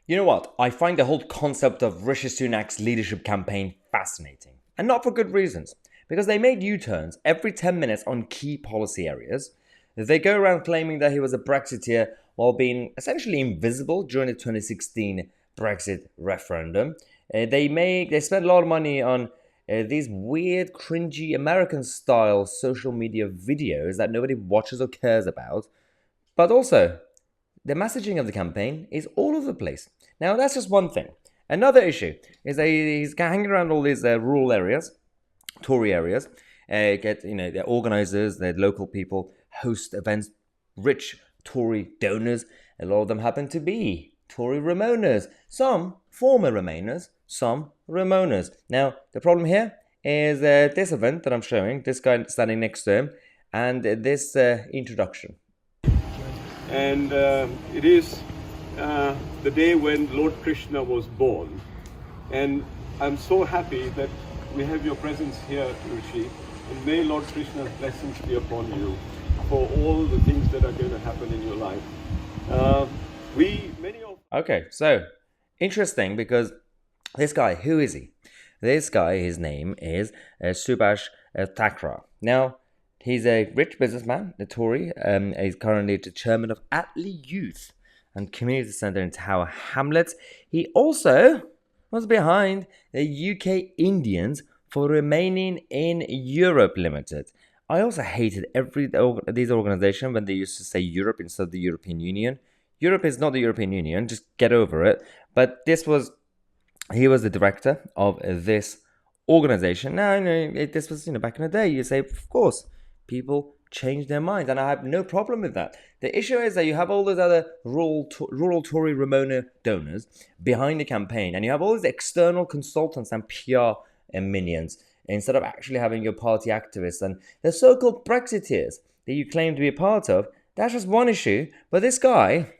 You know what? I find the whole concept of Rishi Sunak's leadership campaign fascinating. And not for good reasons. Because they made U-turns every 10 minutes on key policy areas. They go around claiming that he was a Brexiteer while being essentially invisible during the 2016 Brexit referendum. They spend a lot of money on these weird, cringy American-style social media videos that nobody watches or cares about. But also, the messaging of the campaign is all over the place. Now, that's just one thing. Another issue is that he's hanging around all these rural areas, Tory areas. The organisers, the local people host events. Rich Tory donors. A lot of them happen to be Tory Ramoners. Some former Remainers, some Ramoners. Now, the problem here is this event that I'm showing, this guy standing next to him, and this introduction. And it is the day when Lord Krishna was born. And I'm so happy that we have your presence here, Rishi. And may Lord Krishna's blessings be upon you for all the things that are going to happen in your life. Okay, so interesting because this guy, who is he? This guy, his name is Subhash Thakra. Now, he's a rich businessman, a Tory. He's currently the chairman of Atley Youth and Community Centre in Tower Hamlets. He also was behind the UK Indians for remaining in Europe Limited. I also hated these organisations when they used to say Europe instead of the European Union. Europe is not the European Union, just get over it. But he was the director of this organization. Now, this was back in the day. You say, of course, people change their minds, and I have no problem with that. The issue is that you have all those other rural Tory Ramona donors behind the campaign, and you have all these external consultants and PR minions instead of actually having your party activists and the so-called Brexiteers that you claim to be a part of. That's just one issue. But this guy,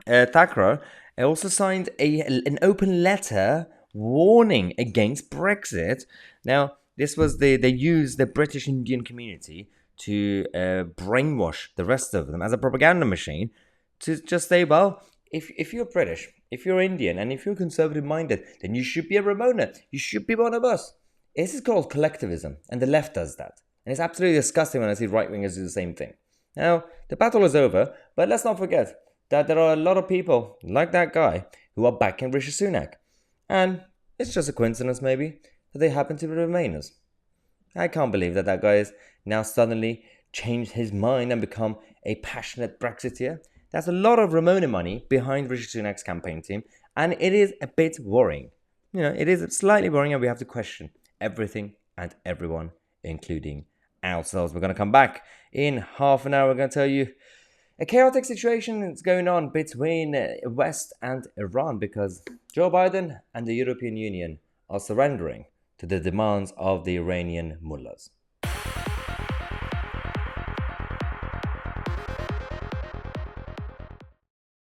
Thakra, also signed an open letter warning against Brexit. Now, this was they used the British Indian community to brainwash the rest of them as a propaganda machine to just say, well, if you're British, if you're Indian, and if you're conservative minded, then you should be a Ramona. You should be one of us. This is called collectivism, and the left does that. And it's absolutely disgusting when I see right wingers do the same thing. Now, the battle is over, but let's not forget that there are a lot of people like that guy who are backing Rishi Sunak. And it's just a coincidence, maybe, that they happen to be Remainers. I can't believe that guy has now suddenly changed his mind and become a passionate Brexiteer. There's a lot of Ramona money behind Rishi Sunak's campaign team, and it is a bit worrying. It is slightly worrying, and we have to question everything and everyone, including ourselves. We're going to come back in half an hour. We're going to tell you a chaotic situation is going on between West and Iran because Joe Biden and the European Union are surrendering to the demands of the Iranian mullahs.